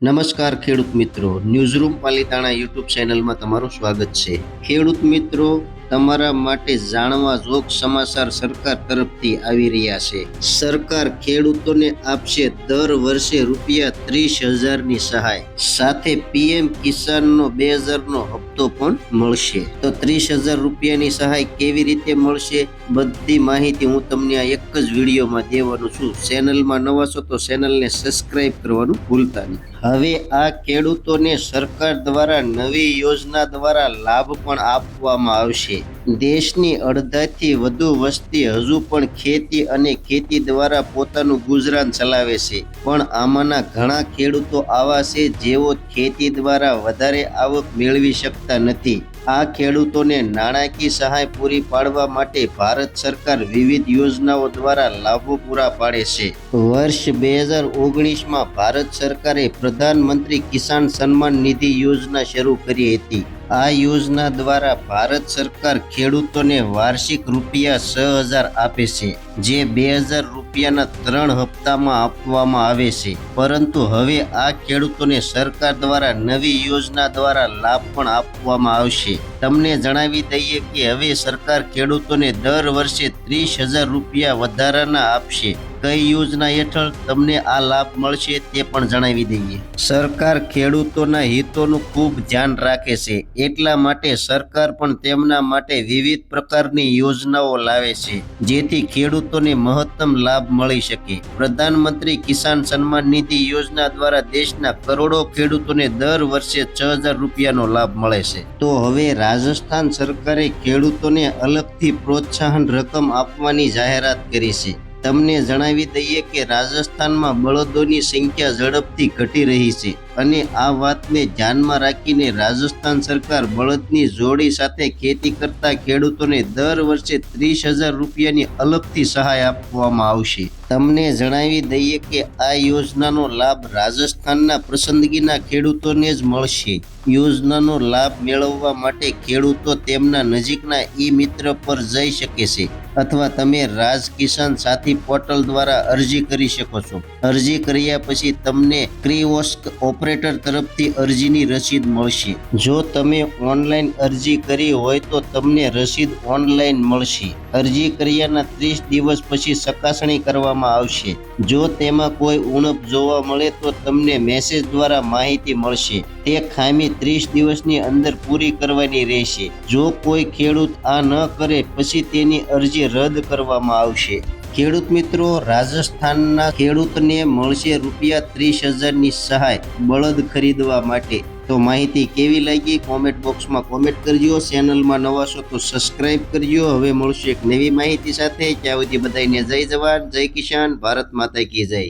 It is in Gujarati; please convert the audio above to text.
નમસ્કાર ખેડૂત મિત્રો, ન્યૂઝરૂમ પાલિતાણા યુટ્યુબ ચેનલમાં તમારું સ્વાગત છે। ખેડૂત મિત્રો, તમારા માટે જાણવા જોગ સમાચાર સરકાર તરફથી આવી રહ્યા છે। સરકાર ખેડૂતોને આપશે દર વર્ષે ₹30,000ની સહાય, સાથે પીએમ કિસાનનો 2000નો હપ્તો પણ મળશે। તો ₹30,000ની સહાય કેવી રીતે મળશે, બધી માહિતી હું તમને આ એક જ વિડીયોમાં દેવાનું છું। ચેનલમાં નવા છો તો ચેનલને સબસ્ક્રાઇબ કરવાનું ભૂલતા નહીં। હવે આ ખેડૂતોને સરકાર દ્વારા નવી યોજના દ્વારા લાભ પણ આપવામાં આવશે। દેશની અડધાથી વધુ વસ્તી હજુ પણ ખેતી અને ખેતી દ્વારા પોતાનું ગુજરાન ચલાવે છે, પણ આમાંના ઘણા ખેડૂતો આવા છે જેઓ ખેતી દ્વારા વધારે આવક મેળવી શકતા નથી। આ ખેડૂતોને નાણાકીય સહાય પૂરી પાડવા માટે ભારત સરકાર વિવિધ યોજનાઓ દ્વારા લાભો પૂરા પાડે છે। વર્ષ 2019માં ભારત સરકારે પ્રધાનમંત્રી કિસાન સન્માન નિધિ યોજના શરૂ કરી હતી। આ યોજના દ્વારા ભારત સરકાર ખેડૂતોને વાર્ષિક ₹6,000 આપે છે, જે ₹2,000ના 3 હપ્તામાં આપવામાં આવે છે। પરંતુ હવે આ ખેડૂતોને સરકાર દ્વારા નવી યોજના દ્વારા લાભ પણ આપવામાં આવશે। તમને જણાવી દઈએ કે હવે સરકાર ખેડૂતોને દર વર્ષે ₹30,000 વધારાના આપશે। કઈ યોજના હેઠળ તમને આ લાભ મળશે તે પણ જણાવી દઈએ। સરકાર ખેડૂતોના હિતોનું ખૂબ ધ્યાન રાખે છે, એટલા માટે સરકાર પણ તેમના માટે વિવિધ પ્રકારની યોજનાઓ લાવે છે, જેથી ખેડૂતોને મહત્તમ લાભ મળી શકે। પ્રધાનમંત્રી કિસાન સન્માન નિધિ યોજના દ્વારા દેશના કરોડો ખેડૂતોને દર વર્ષે ₹6,000નો લાભ મળે છે। તો હવે રાજસ્થાન સરકારે ખેડૂતોને અલગથી પ્રોત્સાહન રકમ આપવાની જાહેરાત કરી છે। તમને જણાવી દઈએ કે રાજસ્થાનમાં બળદોની સંખ્યા ઝડપથી ઘટી રહી છે, અને આ વાતને ધ્યાનમાં રાખીને રાજસ્થાન સરકાર બળદની જોડી સાથે ખેતી કરતા ખેડૂતોને દર વર્ષે ₹30,000ની અલગથી સહાય આપવામાં આવશે। તમને જણાવી દઈએ કે આ યોજનાનો લાભ રાજસ્થાનના પસંદગીના ખેડૂતોને જ મળશે। યોજનાનો લાભ મેળવવા માટે ખેડૂતો તેમના નજીકના ઈ-મિત્ર પર જઈ શકે છે, અથવા તમે રાજ કિસાન સાથી પોર્ટલ દ્વારા અરજી કરી શકો છો। અરજી કર્યા પછી તમને કિયોસ્ક ઓપરેટર તરફથી અરજીની રસીદ મળશે। જો તમે ઓનલાઈન અરજી કરી હોય તો તમને રસીદ ઓનલાઈન મળશે। અરજી કર્યાના 30 દિવસ પછી ચકાસણી કરવામાં આવશે। જો તેમાં કોઈ ઉણપ જોવા મળે તો તમને મેસેજ દ્વારા માહિતી મળશે। તે ખામી 30 દિવસની અંદર પૂરી કરવાની રહેશે। જો કોઈ ખેડૂત આ ન કરે પછી તેની અરજી રદ કરવામાં આવશે। ખેડૂત મિત્રો, રાજસ્થાનના ખેડૂતને મળશે ₹30,000ની સહાય બળદ ખરીદવા માટે। તો માહિતી કેવી લાગી કોમેન્ટ બોક્સમાં કોમેન્ટ કરજો। ચેનલમાં નવા છો તો સબસ્ક્રાઇબ કરજો। હવે મળશું એક નવી માહિતી સાથે। ત્યાં સુધી બધાને જય જવાન, જય કિસાન, ભારત માતા કી જય।